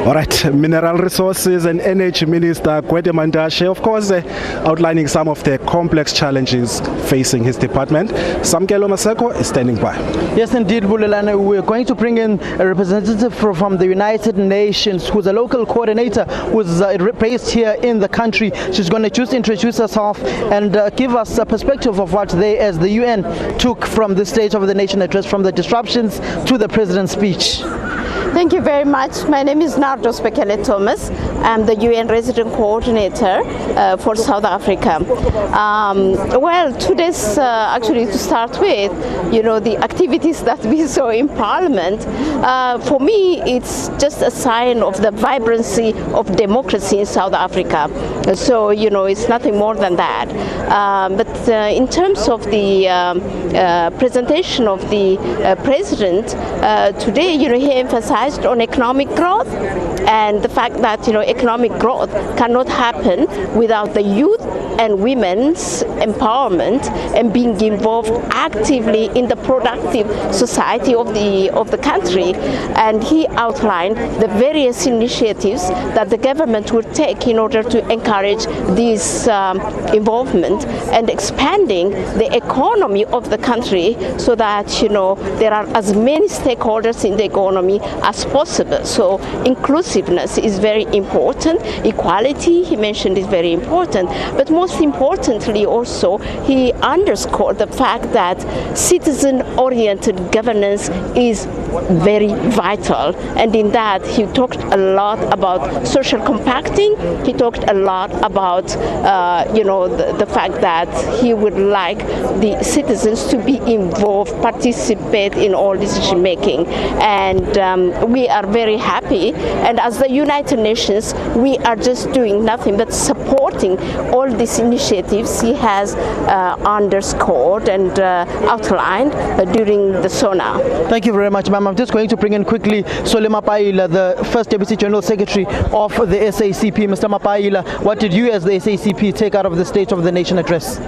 Speaker 8: All right, Mineral Resources and Energy Minister Gwede Mantashe, of course, outlining some of the complex challenges facing his department. Samkelo Maseko is standing by.
Speaker 4: Yes, indeed, Bulelane. We're going to bring in a representative from the United Nations, who's a local coordinator, who's based here in the country. She's going to just introduce herself and give us a perspective of what they, as the UN, took from the State of the Nation address, from the disruptions to the President's speech.
Speaker 1: Thank you very much. My name is Nardos Bekele Thomas. I'm the UN Resident Coordinator for South Africa. Well, today's actually to start with, the activities that we saw in Parliament, for me, it's just a sign of the vibrancy of democracy in South Africa. So, it's nothing more than that. But in terms of the presentation of the President, today, he emphasized on economic growth and the fact that economic growth cannot happen without the youth and women's empowerment and being involved actively in the productive society of the country. And he outlined the various initiatives that the government would take in order to encourage this involvement and expanding the economy of the country so that there are as many stakeholders in the economy as possible. So inclusiveness is very important. Equality, he mentioned, is very important. But most importantly also, he underscored the fact that citizen-oriented governance is very vital. And in that, he talked a lot about social compacting. He talked a lot about, the fact that he would like the citizens to be involved, participate in all decision making. And we are very happy. And as the United Nations, we are just doing nothing but supporting all these initiatives he has underscored and outlined during the SONA.
Speaker 4: Thank you very much, ma'am. I'm just going to bring in quickly Sole Mapaila, the first Deputy General Secretary of the SACP. Mr. Mapaila, what did you as the SACP take out of the State of the Nation address?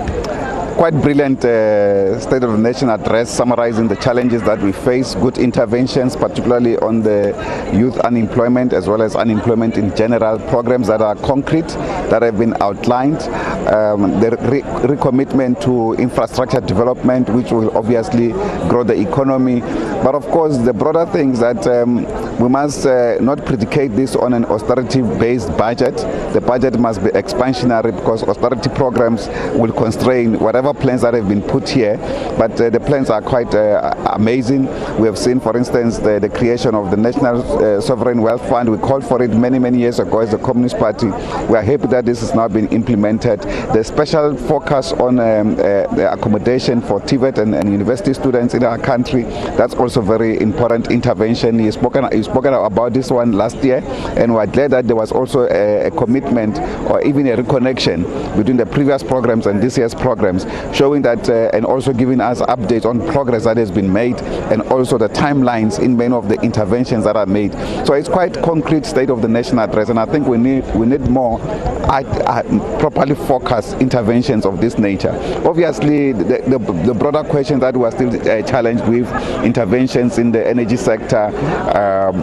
Speaker 5: Quite brilliant State of the Nation address summarizing the challenges that we face, good interventions, particularly on the youth unemployment as well as unemployment in general, programs that are concrete, that have been outlined, the recommitment to infrastructure development, which will obviously grow the economy. But of course, the broader things that we must not predicate this on an austerity-based budget. The budget must be expansionary because austerity programs will constrain whatever plans that have been put here, but the plans are quite amazing. We have seen, for instance, the creation of the National Sovereign Wealth Fund. We called for it many years ago as the Communist Party. We are happy that this has now been implemented. The special focus on the accommodation for TVET and university students in our country, that's also very important intervention. He's spoken about this one last year, and we're glad that there was also a commitment or even a reconnection between the previous programs and this year's programs, showing that and also giving us updates on progress that has been made and also the timelines in many of the interventions that are made. So it's quite concrete State of the Nation address, and I think we need more properly focused interventions of this nature. Obviously, the broader question that we are still challenged with, interventions in the energy sector,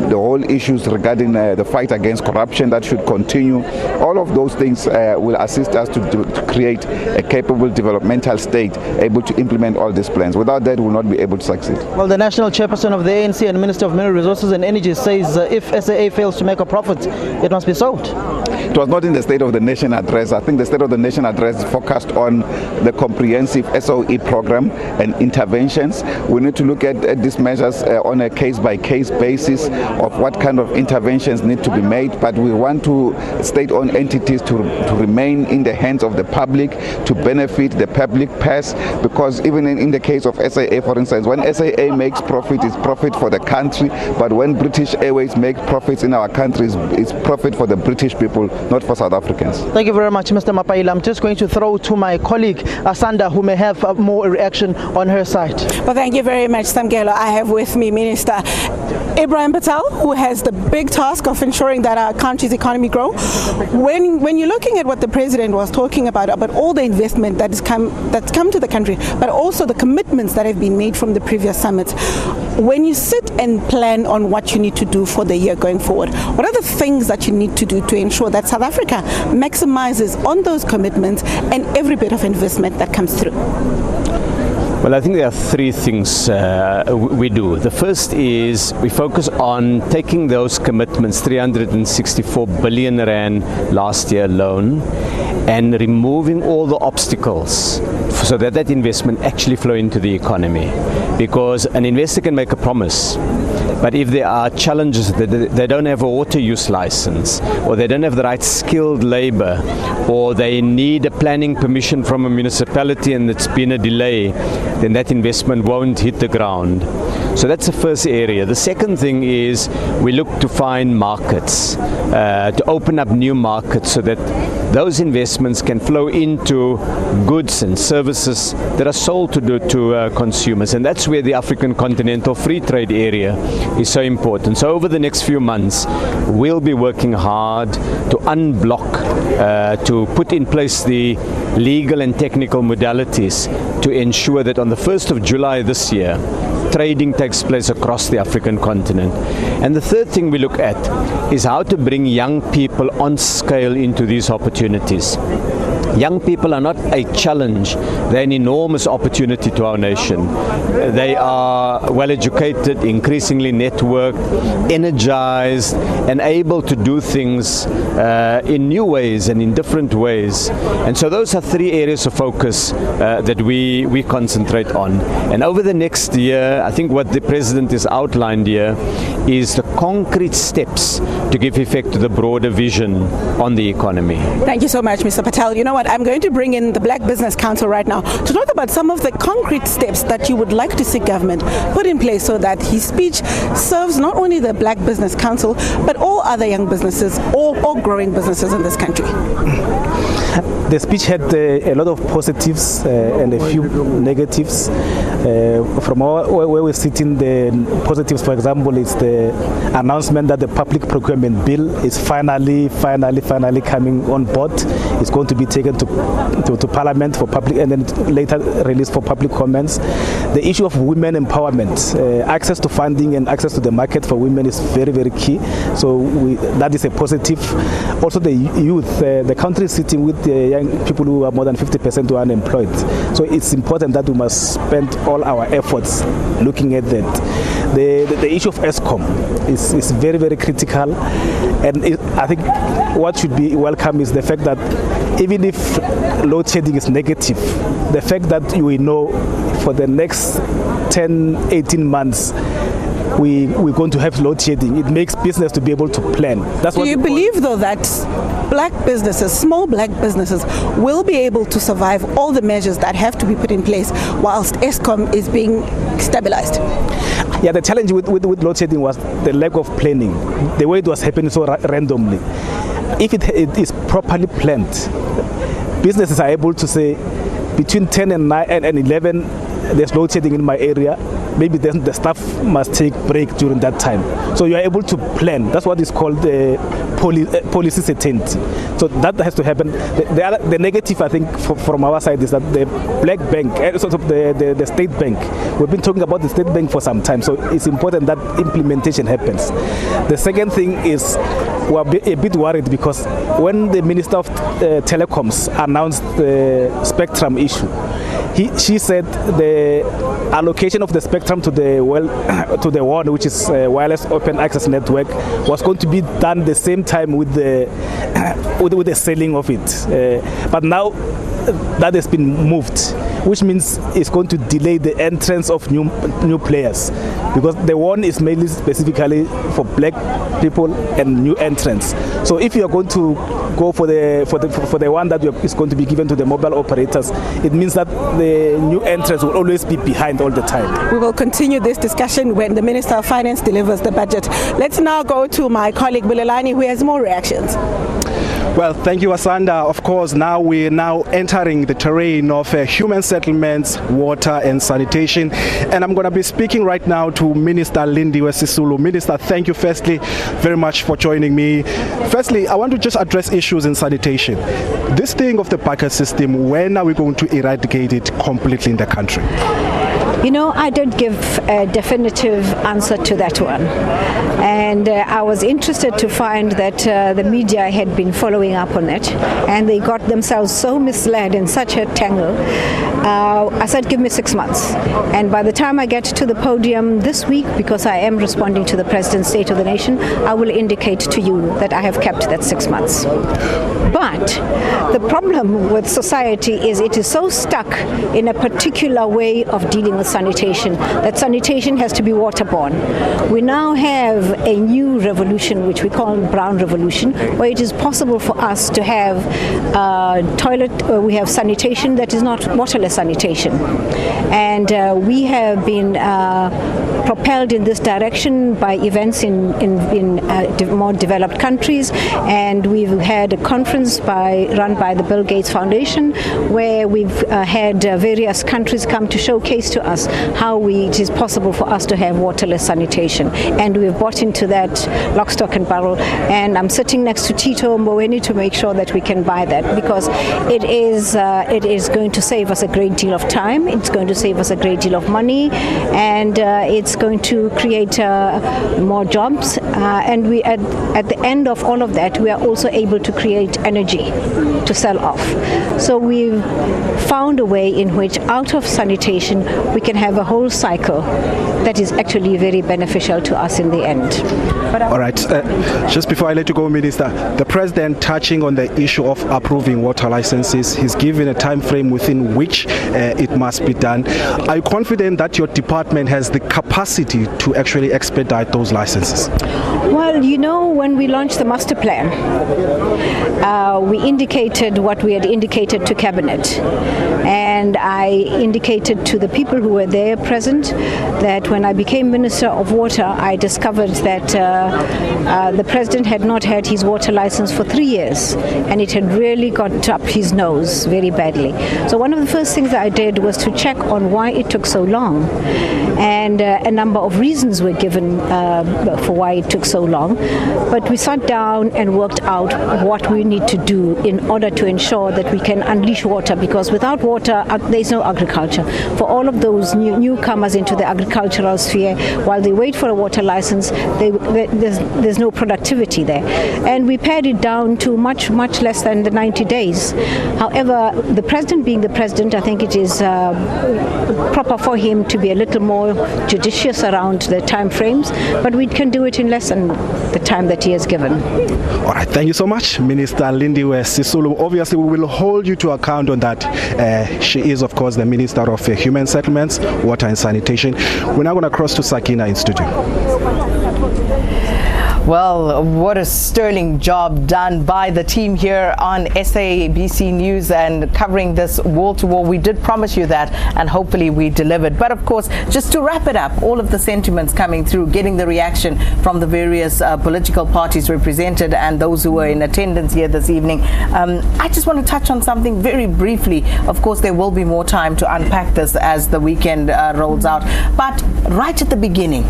Speaker 5: the whole issues regarding the fight against corruption that should continue. All of those things will assist us to create a capable developmental state able to implement all these plans. Without that, we will not be able to succeed.
Speaker 4: Well, the national chairperson of the ANC and Minister of Mineral Resources and Energy says if SAA fails to make a profit, it must be sold.
Speaker 5: It was not in the State of the Nation address. I think the State of the Nation address focused on the comprehensive SOE program and interventions. We need to look at these measures on a case-by-case basis of what kind of interventions need to be made, but we want to state-owned entities to remain in the hands of the public, to benefit the public purse, because even in the case of SAA, for instance, when SAA makes profit, it's profit for the country, but when British Airways make profits in our country, it's profit for the British people, not for South Africans.
Speaker 4: Thank you very much, Mr. Mapaila. I'm just going to throw to my colleague, Asanda, who may have more reaction on her side.
Speaker 6: Well, thank you very much, Samkelo. I have with me Minister Ibrahim Patel, who has the big task of ensuring that our country's economy grow. When you're looking at what the President was talking about all the investment that's come to the country, but also the commitments that have been made from the previous summits, when you sit and plan on what you need to do for the year going forward, what are the things that you need to do to ensure that South Africa maximizes on those commitments and every bit of investment that comes through?
Speaker 7: Well, I think there are three things we do. The first is we focus on taking those commitments, 364 billion rand last year alone, and removing all the obstacles so that that investment actually flow into the economy. Because an investor can make a promise, but if there are challenges, they don't have a water use license, or they don't have the right skilled labor, or they need a planning permission from a municipality and it's been a delay, then that investment won't hit the ground. So that's the first area. The second thing is we look to find markets, to open up new markets so that those investments can flow into goods and services that are sold to consumers. And that's where the African Continental Free Trade Area is so important. So over the next few months, we'll be working hard to unblock, to put in place the legal and technical modalities to ensure that on the 1st of July this year, trading takes place across the African continent. And the third thing we look at is how to bring young people on scale into these opportunities. Young people are not a challenge, they're an enormous opportunity to our nation. They are well educated, increasingly networked, energized, and able to do things in new ways and in different ways. And so those are three areas of focus that we concentrate on. And over the next year, I think what the President has outlined here is the concrete steps to give effect to the broader vision on the economy.
Speaker 6: Thank you so much, Mr. Patel. You know what, I'm going to bring in the Black Business Council right now to talk about some of the concrete steps that you would like to see government put in place so that his speech serves not only the Black Business Council, but all other young businesses, all growing businesses in this country.
Speaker 11: The speech had a lot of positives and a few negatives. From where we're sitting, the positives, for example, is the announcement that the public procurement bill is finally coming on board. It's going to be taken to Parliament for public and then later released for public comments. The issue of women empowerment, access to funding and access to the market for women is very, very key. So that is a positive. Also the youth, the country is sitting with young people who are more than 50% who are unemployed. So it's important that we must spend all our efforts looking at that. The issue of ESCOM is very, very critical, and I think what should be welcome is the fact that even if load shedding is negative, the fact that we know for the next 10-18 months we're going to have load shedding, it makes business to be able to plan. That's what. Do
Speaker 6: you believe though that black businesses, small black businesses, will be able to survive all the measures that have to be put in place whilst ESCOM is being stabilized?
Speaker 11: Yeah, the challenge with load shedding was the lack of planning, the way it was happening so randomly. If it is properly planned, businesses are able to say between 10 and 9 and 11 there's load shedding in my area. maybe then the staff must take break during that time. So you are able to plan. That's what is called the policy certainty. So that has to happen. The negative, I think, from our side is that the black bank, the state bank, we've been talking about the state bank for some time. So it's important that implementation happens. The second thing is we're a bit worried because when the Minister of Telecoms announced the spectrum issue, she said the allocation of the spectrum to the WOAN, which is wireless open access network, was going to be done the same time with the selling of it. But now that has been moved, which means it's going to delay the entrance of new players, because the WOAN is mainly specifically for black people and new entrants. So if you are going to go for the one that is going to be given to the mobile operators, it means that the new entrants will always be behind all the time.
Speaker 6: We will continue this discussion when the Minister of Finance delivers the budget. Let's now go to my colleague Bulelani, who has more reactions.
Speaker 8: Well, thank you, Asanda. Of course, now we're entering the terrain of human settlements, water and sanitation. And I'm going to be speaking right now to Minister Lindiwe Sisulu. Minister, thank you firstly very much for joining me. Firstly, I want to just address issues in sanitation. This thing of the bucket system, when are we going to eradicate it completely in the country?
Speaker 12: You know, I don't give a definitive answer to that one. And I was interested to find that the media had been following up on it, and they got themselves so misled in such a tangle. I said, give me 6 months. And by the time I get to the podium this week, because I am responding to the President's State of the Nation, I will indicate to you that I have kept that 6 months. But the problem with society is it is so stuck in a particular way of dealing with sanitation that sanitation has to be waterborne. We now have a new revolution, which we call brown revolution, where it is possible for us to have we have sanitation that is not waterless sanitation. And we have been propelled in this direction by events in more developed countries, and we've had a conference run by the Bill Gates Foundation, where we've had various countries come to showcase to us how it is possible for us to have waterless sanitation. And we've bought into that lock, stock and barrel, and I'm sitting next to Tito Mboweni to make sure that we can buy that, because it is going to save us a great deal of time, it's going to save us a great deal of money, and it's going to create more jobs, and we at the end of all of that we are also able to create energy to sell off. So we've found a way in which out of sanitation we can have a whole cycle that is actually very beneficial to us in the end.
Speaker 8: All right, just before I let you go, Minister, the President touching on the issue of approving water licenses, he's given a time frame within which it must be done. Are you confident that your department has the capacity to actually expedite those licenses?
Speaker 12: Well, you know, when we launched the master plan, we indicated what we had indicated to Cabinet. And I indicated to the people who were there present that when I became Minister of Water, I discovered that the President had not had his water license for 3 years, and it had really got up his nose very badly. So one of the first things I did was to check on why it took so long. And a number of reasons were given for why it took so long. But we sat down and worked out what we need to do in order to ensure that we can unleash water, because without water, there's no agriculture. For all of those newcomers into the agricultural sphere, while they wait for a water license, there's no productivity there. And we pared it down to much less than the 90 days. However, the President being the President, I think it is proper for him to be a little more judicious around the time frames, but we can do it in less than the time that he has given.
Speaker 8: All right, thank you so much, Minister Lindiwe Sisulu. Obviously, we will hold you to account on that. She is, of course, the Minister of Human Settlements, Water and Sanitation. We're now going to cross to Sakina in studio.
Speaker 13: Well, what a sterling job done by the team here on SABC News and covering this wall to wall. We did promise you that, and hopefully we delivered. But of course, just to wrap it up, all of the sentiments coming through, getting the reaction from the various political parties represented and those who were in attendance here this evening. I just want to touch on something very briefly. Of course, there will be more time to unpack this as the weekend rolls out. But right at the beginning,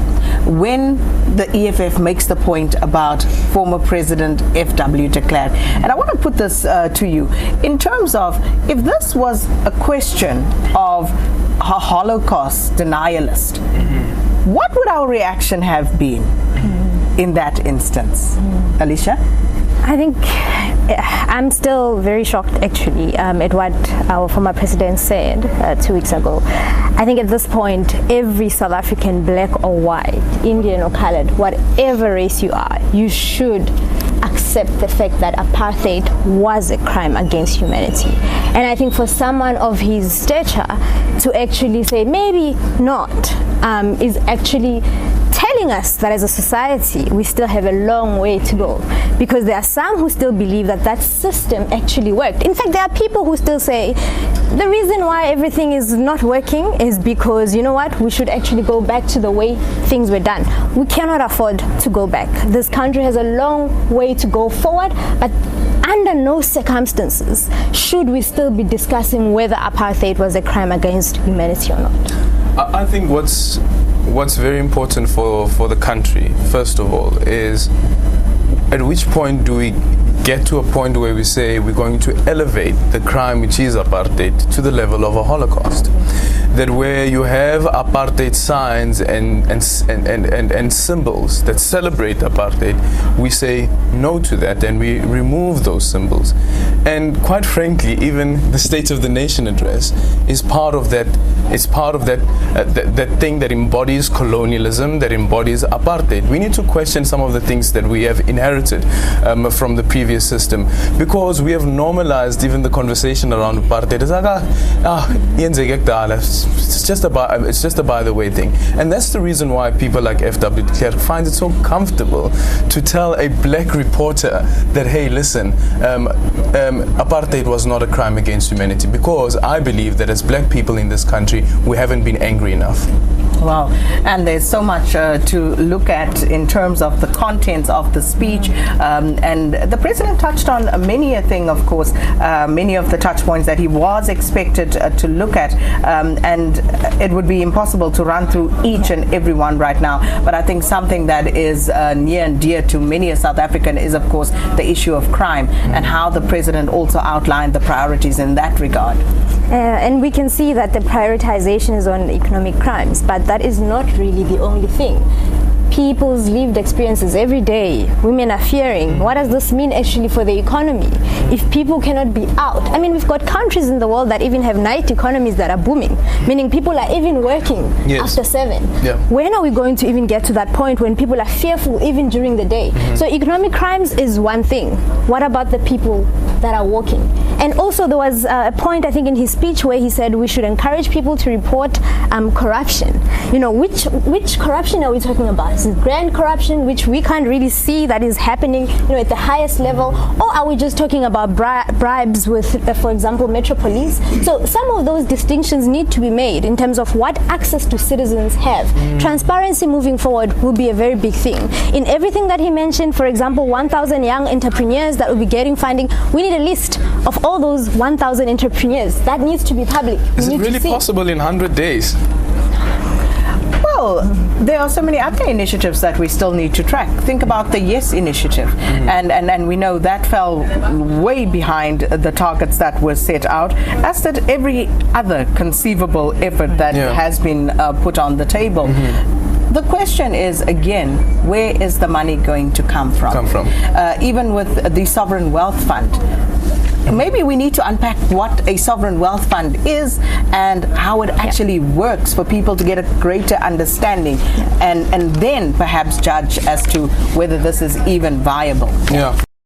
Speaker 13: when the EFF makes the point about former President F.W. de Klerk. And I want to put this to you in terms of if this was a question of a Holocaust denialist, what would our reaction have been in that instance? Alicia?
Speaker 14: I think I'm still very shocked actually at what our former president said 2 weeks ago. I think at this point, every South African, black or white, Indian or colored, whatever race you are, you should accept the fact that apartheid was a crime against humanity. And I think for someone of his stature to actually say maybe not is actually telling us that as a society we still have a long way to go, because there are some who still believe that that system actually worked. In fact, there are people who still say the reason why everything is not working is because, you know what, we should actually go back to the way things were done. We cannot afford to go back. This country has a long way to go forward, but under no circumstances should we still be discussing whether apartheid was a crime against humanity or not.
Speaker 23: I think what's very important for the country, first of all, is at which point do we get to a point where we say we're going to elevate the crime which is apartheid to the level of a Holocaust? That where you have apartheid signs and symbols that celebrate apartheid, we say no to that and we remove those symbols. And quite frankly, even the State of the Nation address is part of that. It's part of that thing that embodies colonialism, that embodies apartheid. We need to question some of the things that we have inherited from the previous system, because we have normalized even the conversation around apartheid. It's like, it's just a by the way thing, and that's the reason why people like F.W. de Klerk find it so comfortable to tell a black reporter that, hey, listen, apartheid was not a crime against humanity, because I believe that as black people in this country we haven't been angry enough.
Speaker 13: Wow, and there's so much to look at in terms of the contents of the speech, and the president touched on many a thing, of course, many of the touch points that he was expected to look at, and it would be impossible to run through each and every one right now, but I think something that is near and dear to many a South African is, of course, the issue of crime, and how the president also outlined the priorities in that regard.
Speaker 14: And we can see that the prioritization is on economic crimes, but that is not really the only thing. People's lived experiences every day, women are fearing. What does this mean actually for the economy? If people cannot be out, I mean, we've got countries in the world that even have night economies that are booming, meaning people are even working after 7.
Speaker 23: Yeah.
Speaker 14: When are we going to even get to that point when people are fearful even during the day? So economic crimes is one thing. What about the people that are working? And also there was a point, I think, in his speech where he said we should encourage people to report corruption. You know, which corruption are we talking about? Is it grand corruption, which we can't really see that is happening, you know, at the highest level? Or are we just talking about bribes with, for example, Metro Police? So some of those distinctions need to be made in terms of what access to citizens have. Transparency moving forward will be a very big thing. In everything that he mentioned, for example, 1,000 young entrepreneurs that will be getting funding, we need a list of all those 1,000 entrepreneurs. That needs to be public.
Speaker 23: Is it really possible in 100 days?
Speaker 13: Well, there are so many other initiatives that we still need to track. Think about the Yes initiative, and we know that fell way behind the targets that were set out, as did every other conceivable effort that has been put on the table. The question is, again, where is the money going to come from? Even with the Sovereign Wealth Fund, maybe we need to unpack what a sovereign wealth fund is and how it actually works for people to get a greater understanding, and then perhaps judge as to whether this is even viable.
Speaker 23: Yeah.